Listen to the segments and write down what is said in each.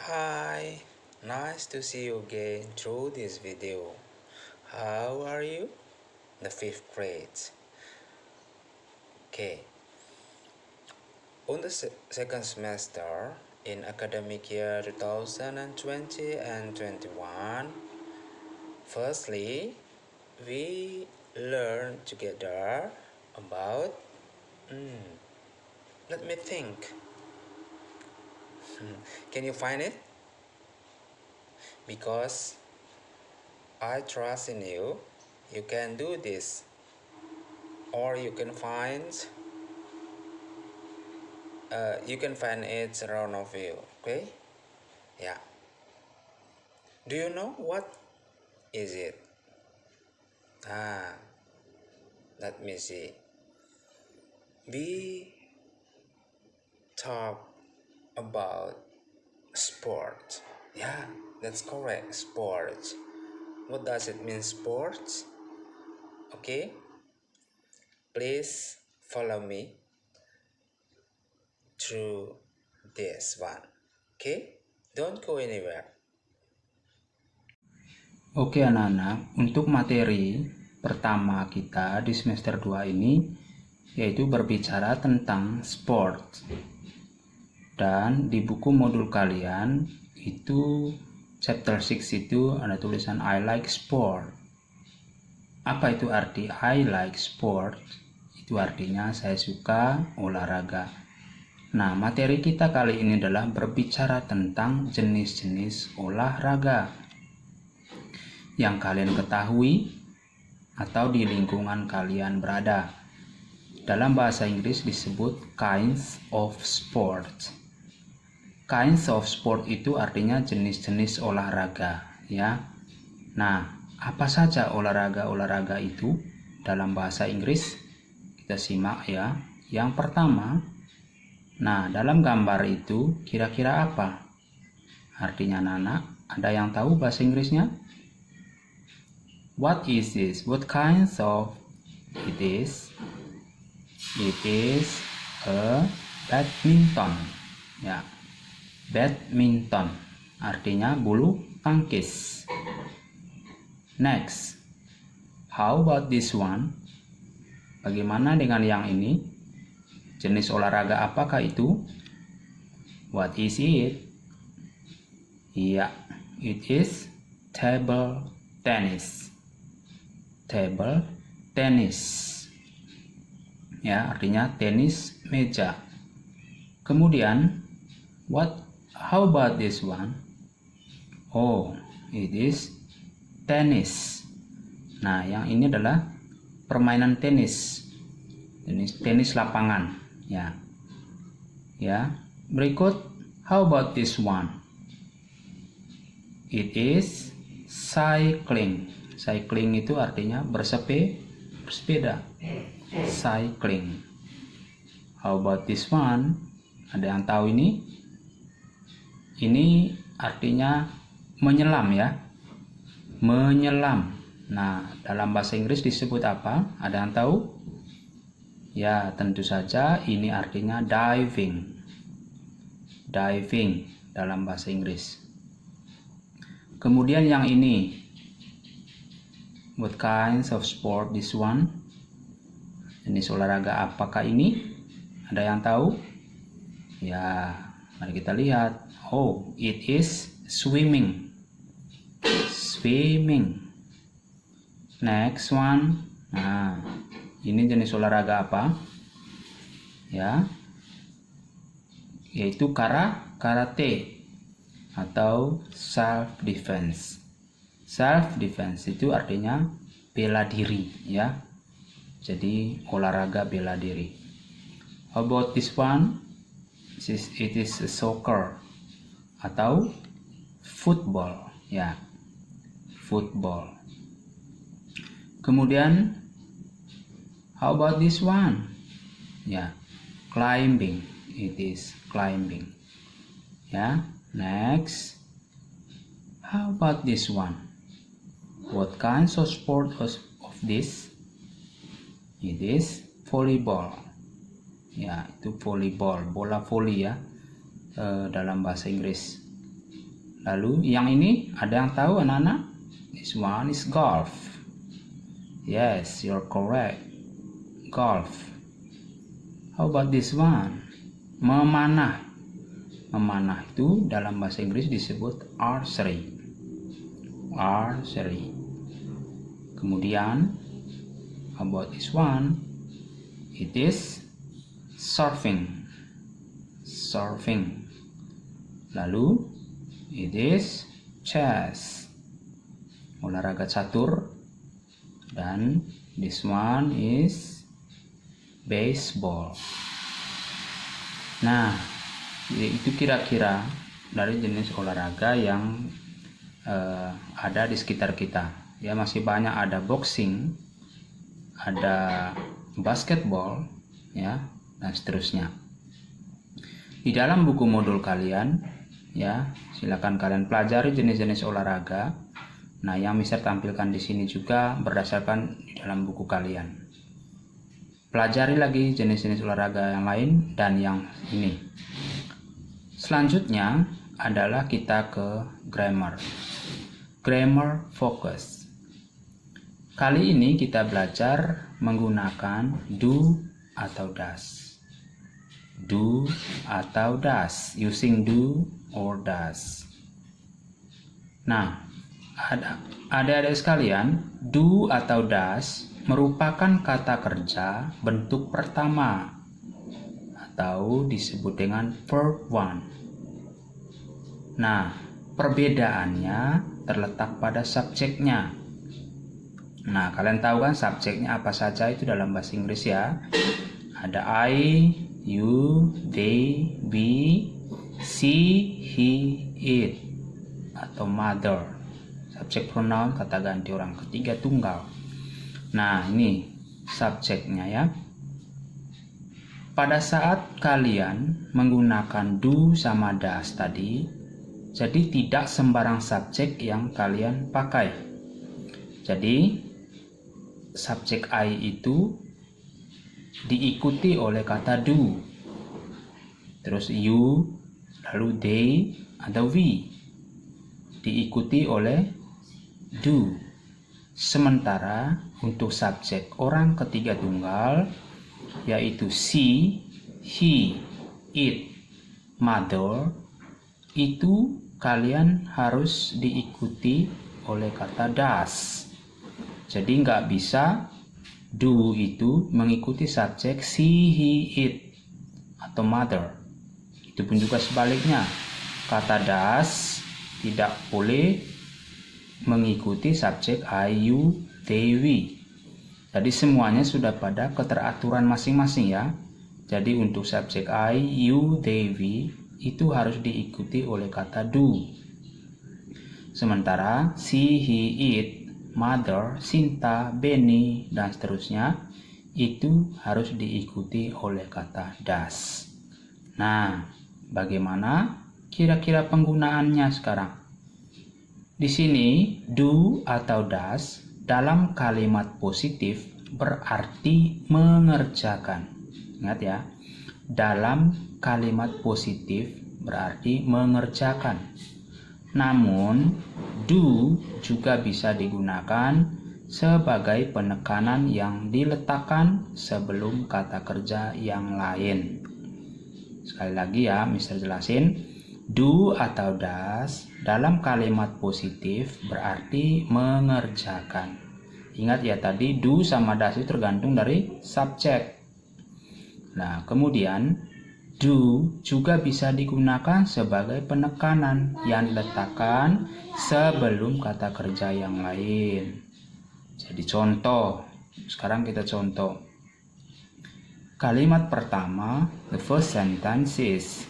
Hi, nice to see you again through this video. How are you? The fifth grade. Okay. On the second semester in academic year 2020 and 21, firstly, we learn together about, let me think. Can you find it? Because I trust in you, you can do this. Or you can find it around of you. Okay, yeah. Do you know what is it? Let me see. We talk about sport. Yeah, that's correct. Sports. What does it mean, sports? Okay, please follow me through this one. Okay, don't go anywhere. Oke anak-anak, untuk materi pertama kita di semester 2 ini yaitu berbicara tentang sport. Dan di buku modul kalian itu chapter 6 itu ada tulisan I like sport. Apa itu arti I like sport? Itu artinya saya suka olahraga. Nah, materi kita kali ini adalah berbicara tentang jenis-jenis olahraga yang kalian ketahui atau di lingkungan kalian berada. Dalam bahasa Inggris disebut kinds of sport. Kinds of sport itu artinya jenis-jenis olahraga, ya. Nah, apa saja olahraga-olahraga itu dalam bahasa Inggris? Kita simak ya. Yang pertama, nah dalam gambar itu kira-kira apa? Artinya anak, ada yang tahu bahasa Inggrisnya? What is this? What kinds of it is? It is a badminton. Ya, badminton artinya bulu tangkis. Next, how about this one? Bagaimana dengan yang ini? Jenis olahraga apakah itu? What is it? Ya, it is table tennis. Table tennis, ya, artinya tenis meja. Kemudian how about this one? Oh, it is tennis. Nah, yang ini adalah permainan tenis lapangan, ya. Berikut, how about this one? It is cycling. Cycling itu artinya bersepeda. Cycling. How about this one? Ada yang tahu ini? Ini artinya menyelam, ya. Menyelam. Nah, dalam bahasa Inggris disebut apa? Ada yang tahu? Ya, tentu saja ini artinya diving. Diving dalam bahasa Inggris. Kemudian yang ini, what kinds of sport this one? Jenis olahraga apakah ini? Ada yang tahu? Ya, mari kita lihat. Oh, it is swimming. Swimming. Next one. Nah, ini jenis olahraga apa? Ya, yaitu karate atau self defense. Self defense itu artinya bela diri, ya. Jadi olahraga bela diri. How about this one? It is soccer atau football, ya. Football. Kemudian how about this one? Ya, climbing. It is climbing. Ya, next. How about this one? What kinds of sport of this? It is volleyball. Ya, itu volleyball, bola voli, ya, dalam bahasa Inggris. Lalu yang ini ada yang tahu anak-anak? This one is golf. Yes, you're correct. Golf. How about this one? Memanah. Memanah itu dalam bahasa Inggris disebut archery. Archery. Kemudian, how about this one? It is surfing. Surfing. Lalu it is chess, olahraga catur, dan this one is baseball. Nah, itu kira-kira dari jenis olahraga yang ada di sekitar kita. Ya, masih banyak, ada boxing, ada basketball, ya, dan seterusnya. Di dalam buku modul kalian, ya, silakan kalian pelajari jenis-jenis olahraga. Nah, yang Mister tampilkan di sini juga berdasarkan di dalam buku kalian. Pelajari lagi jenis-jenis olahraga yang lain dan yang ini. Selanjutnya adalah kita ke grammar. Grammar focus. Kali ini kita belajar menggunakan do atau does. Do atau does, using do or does. Nah, adik-adik sekalian, do atau does merupakan kata kerja bentuk pertama atau disebut dengan verb one. Nah, perbedaannya terletak pada subjeknya. Nah, kalian tahu kan subjeknya apa saja itu dalam bahasa Inggris ya. Ada I, you, they, we, she, he, it, atau mother. Subjek pronoun kata ganti orang ketiga tunggal. Nah, ini subjeknya ya. Pada saat kalian menggunakan do sama does tadi, jadi tidak sembarang subjek yang kalian pakai. Jadi subjek I itu diikuti oleh kata do. Terus you, lalu they atau we diikuti oleh do. Sementara untuk subjek orang ketiga tunggal yaitu she, he, it, mother, itu kalian harus diikuti oleh kata does. Jadi nggak bisa do itu mengikuti subjek she, he, it, atau mother. Itu pun juga sebaliknya. Kata does tidak boleh mengikuti subjek I, you, they, we. Jadi semuanya sudah pada keteraturan masing-masing ya. Jadi untuk subjek I, you, they, we itu harus diikuti oleh kata do. Sementara she, he, it, mother, Sinta, Benny, dan seterusnya itu harus diikuti oleh kata does. Nah, bagaimana kira-kira penggunaannya sekarang? Di sini do atau does dalam kalimat positif berarti mengerjakan. Ingat ya, dalam kalimat positif berarti mengerjakan. Namun, do juga bisa digunakan sebagai penekanan yang diletakkan sebelum kata kerja yang lain. Sekali lagi ya, Mister jelasin. Do atau does dalam kalimat positif berarti mengerjakan. Ingat ya tadi do sama does itu tergantung dari subjek. Nah, kemudian do juga bisa digunakan sebagai penekanan yang diletakkan sebelum kata kerja yang lain. Jadi contoh, sekarang kita contoh. Kalimat pertama, the first sentence is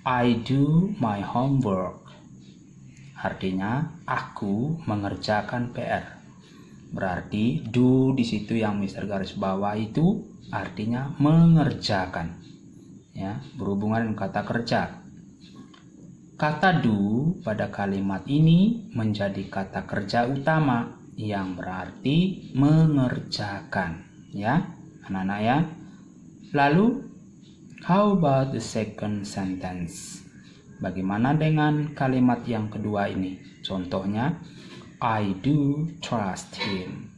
I do my homework. Artinya aku mengerjakan PR. Berarti do di situ yang Mister garis bawah itu artinya mengerjakan. Ya, berhubungan dengan kata kerja. Kata do pada kalimat ini menjadi kata kerja utama yang berarti mengerjakan, ya, anak-anak ya. Lalu how about the second sentence? Bagaimana dengan kalimat yang kedua ini? Contohnya, I do trust him.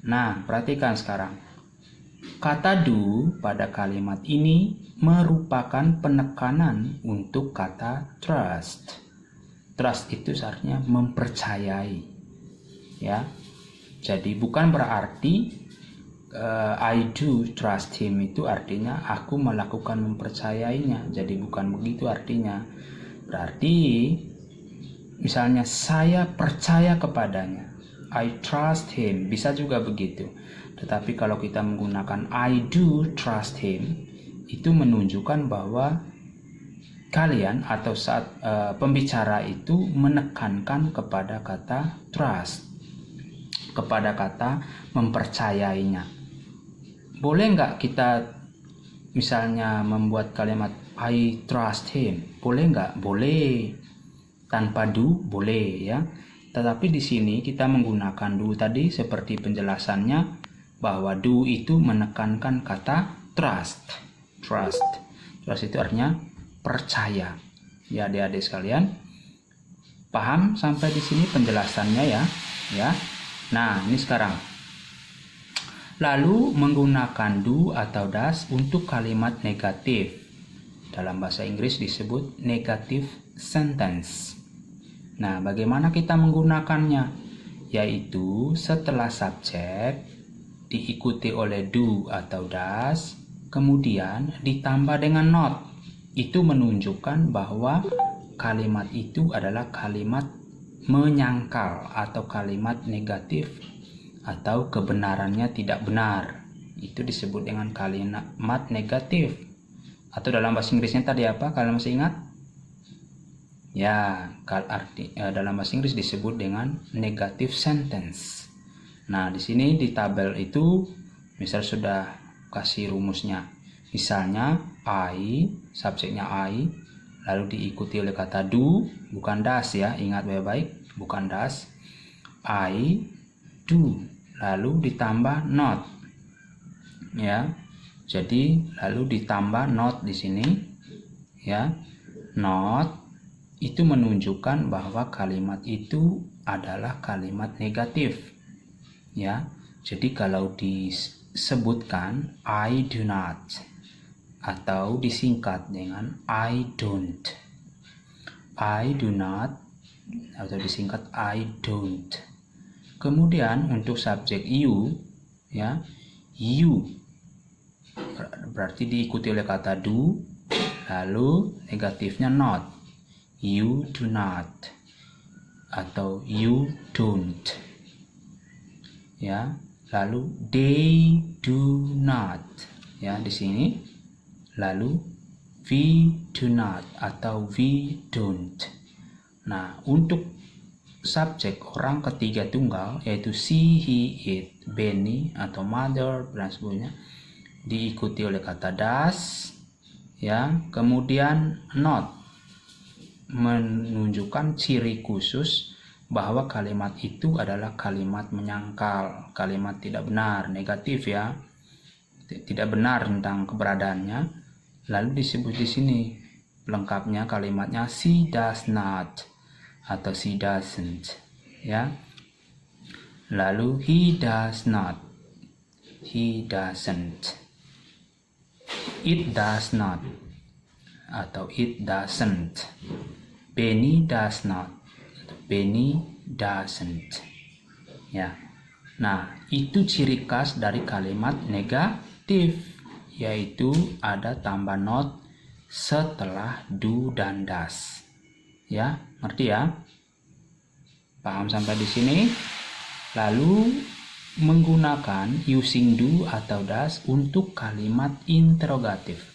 Nah, perhatikan sekarang. Kata do pada kalimat ini merupakan penekanan untuk kata trust. Trust itu artinya mempercayai. Ya. Jadi bukan berarti I do trust him itu artinya aku melakukan mempercayainya. Jadi bukan begitu artinya. Berarti misalnya saya percaya kepadanya, I trust him, bisa juga begitu. Tetapi kalau kita menggunakan I do trust him, itu menunjukkan bahwa kalian atau saat pembicara itu menekankan kepada kata trust, kepada kata mempercayainya. Boleh nggak kita misalnya membuat kalimat I trust him? Boleh nggak? Boleh. Tanpa do boleh ya. Tetapi di sini kita menggunakan do tadi seperti penjelasannya bahwa do itu menekankan kata trust. Trust. Trust itu artinya percaya. Ya adik-adik sekalian, paham sampai di sini penjelasannya ya? Ya. Nah, ini sekarang. Lalu menggunakan do atau does untuk kalimat negatif. Dalam bahasa Inggris disebut negative sentence. Nah, bagaimana kita menggunakannya? Yaitu setelah subjek diikuti oleh do atau does, kemudian ditambah dengan not. Itu menunjukkan bahwa kalimat itu adalah kalimat menyangkal atau kalimat negatif atau kebenarannya tidak benar. Itu disebut dengan kalimat negatif. Atau dalam bahasa Inggrisnya tadi apa? Kalian masih ingat? Ya, dalam bahasa Inggris disebut dengan negative sentence. Nah, di sini di tabel itu misal sudah kasih rumusnya. Misalnya I, subjeknya I, lalu diikuti oleh kata do, bukan does ya, ingat baik-baik, bukan does. I do, lalu ditambah not. Ya. Jadi lalu ditambah not di sini ya. Not itu menunjukkan bahwa kalimat itu adalah kalimat negatif. Ya. Jadi kalau disebutkan I do not atau disingkat dengan I don't. I do not atau disingkat I don't. Kemudian untuk subjek you ya, you berarti diikuti oleh kata do, lalu negatifnya not. You do not atau you don't. Ya, lalu they do not. Ya, di sini. Lalu we do not atau we don't. Nah, untuk subjek orang ketiga tunggal yaitu she, he, it, Benny atau mother dan sebagainya diikuti oleh kata does ya, kemudian not menunjukkan ciri khusus bahwa kalimat itu adalah kalimat menyangkal, kalimat tidak benar, negatif ya, tidak benar tentang keberadaannya. Lalu disebut di sini lengkapnya kalimatnya she does not atau she doesn't ya. Lalu he does not, he doesn't, it does not atau it doesn't, Benny does not, Benny doesn't ya. Nah, itu ciri khas dari kalimat negatif, yaitu ada tambah not setelah do dan does. Ya, ngerti ya? Paham sampai di sini? Lalu menggunakan using do atau does untuk kalimat interrogatif.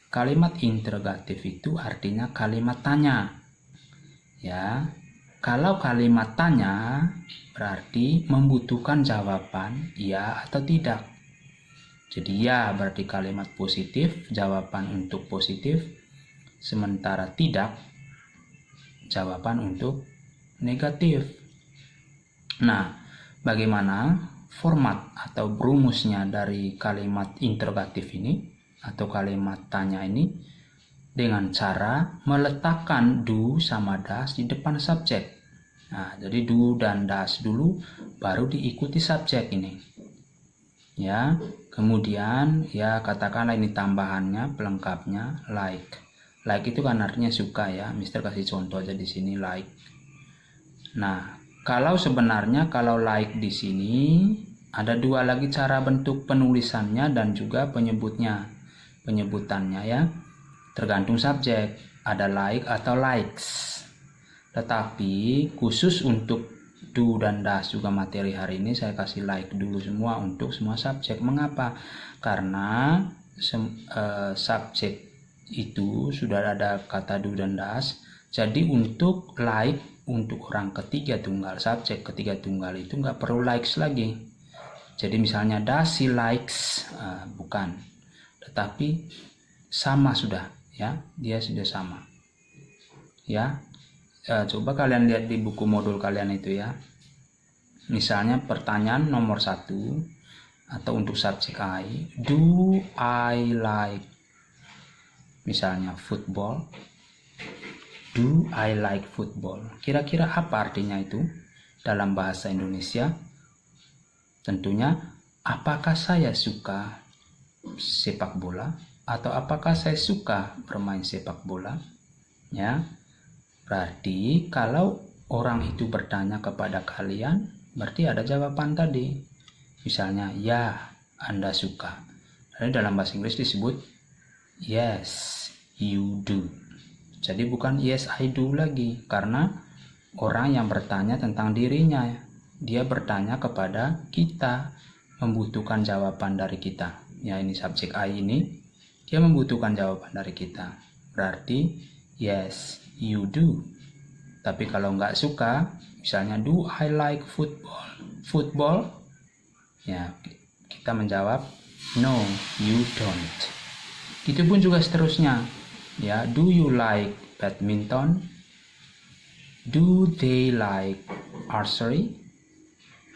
Kalimat interrogatif itu artinya kalimat tanya. Ya. Kalau kalimat tanya berarti membutuhkan jawaban ya atau tidak. Jadi ya berarti kalimat positif, jawaban untuk positif, sementara tidak, jawaban untuk negatif. Nah, bagaimana format atau rumusnya dari kalimat interrogatif ini atau kalimat tanya ini? dengan cara meletakkan do sama das di depan subjek. Nah, jadi do dan das dulu, baru diikuti subjek ini. Ya, kemudian ya katakanlah ini tambahannya, pelengkapnya like. Like itu kan artinya suka ya. Mister kasih contoh aja di sini like. Nah, kalau sebenarnya kalau like di sini ada dua lagi cara bentuk penulisannya dan juga penyebutannya ya. Tergantung subjek, ada like atau likes. Tetapi khusus untuk do dan das juga materi hari ini saya kasih like dulu semua untuk semua subjek. Mengapa? Karena subjek itu sudah ada kata do dan das. Jadi untuk like untuk orang ketiga tunggal, subjek ketiga tunggal itu nggak perlu likes lagi. Jadi misalnya does he likes, bukan, tetapi sama sudah ya, dia sudah sama ya. Coba kalian lihat di buku modul kalian itu ya. Misalnya pertanyaan nomor 1 atau untuk subjek I, do I like misalnya football? Do I like football? Kira-kira apa artinya itu dalam bahasa Indonesia? Tentunya, apakah saya suka sepak bola atau apakah saya suka bermain sepak bola? Ya, berarti kalau orang itu bertanya kepada kalian, berarti ada jawaban tadi. Misalnya, ya, Anda suka. Jadi dalam bahasa Inggris disebut yes, you do. Jadi bukan yes I do lagi, karena orang yang bertanya tentang dirinya, dia bertanya kepada kita, membutuhkan jawaban dari kita. Ya, ini subjek I ini, dia membutuhkan jawaban dari kita. Berarti yes you do. Tapi kalau nggak suka, misalnya do I like football? Ya, kita menjawab no you don't. Itu pun juga seterusnya. Ya, do you like badminton? Do they like archery?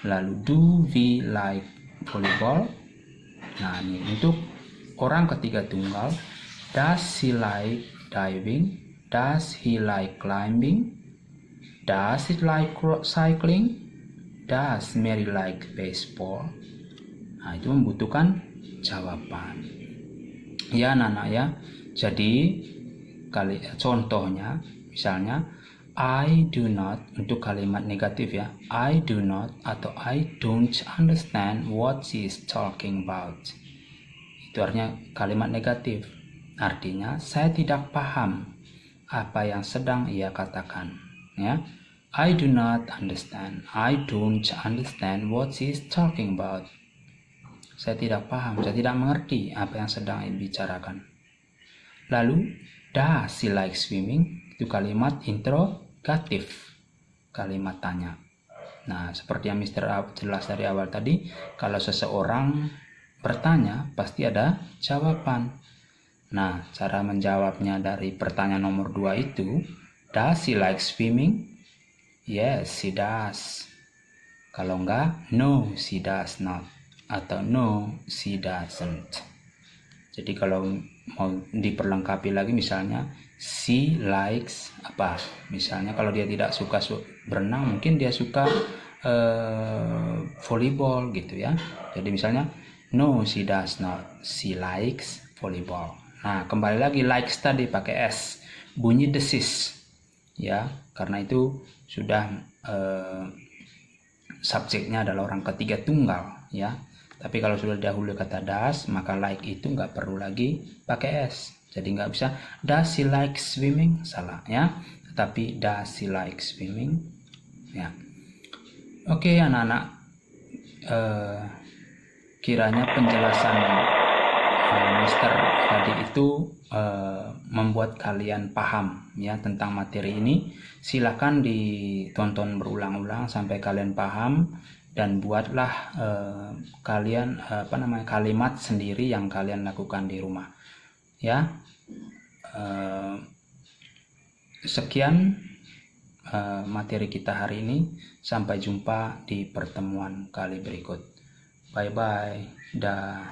Lalu do we like volleyball? Nah, ini untuk orang ketiga tunggal. Does he like diving? Does he like climbing? Does he like cycling? Does Mary like baseball? Nah, itu membutuhkan jawaban. Ya, anak-anak ya. Jadi contohnya misalnya I do not, untuk kalimat negatif ya, I do not atau I don't understand what she is talking about. Itu artinya kalimat negatif. Artinya saya tidak paham apa yang sedang ia katakan ya. I do not understand, I don't understand what she is talking about. Saya tidak paham, saya tidak mengerti apa yang sedang ia bicarakan. Lalu, does she like swimming? Itu kalimat interrogatif, kalimat tanya. Nah, seperti yang Mister jelas dari awal tadi, kalau seseorang bertanya, pasti ada jawaban. Nah, cara menjawabnya dari pertanyaan nomor 2 itu, does she like swimming? Yes, she does. Kalau enggak, no, she does not. Atau no, she doesn't. Jadi kalau mau diperlengkapi lagi, misalnya she likes apa? Misalnya kalau dia tidak suka berenang, mungkin dia suka volleyball gitu ya. Jadi misalnya no, she does not. She likes volleyball. Nah, kembali lagi likes tadi pakai s, bunyi desis ya, karena itu sudah subjeknya adalah orang ketiga tunggal ya. Tapi kalau sudah dahulu kata does, maka like itu nggak perlu lagi pakai s. Jadi nggak bisa does she like swimming, salah ya. Tetapi does she like swimming ya. Oke anak-anak, kiranya penjelasan Mister tadi itu membuat kalian paham ya tentang materi ini. Silakan ditonton berulang-ulang sampai kalian paham. Dan buatlah kalian kalimat sendiri yang kalian lakukan di rumah ya. Sekian materi kita hari ini, sampai jumpa di pertemuan kali berikut. Bye bye, dah.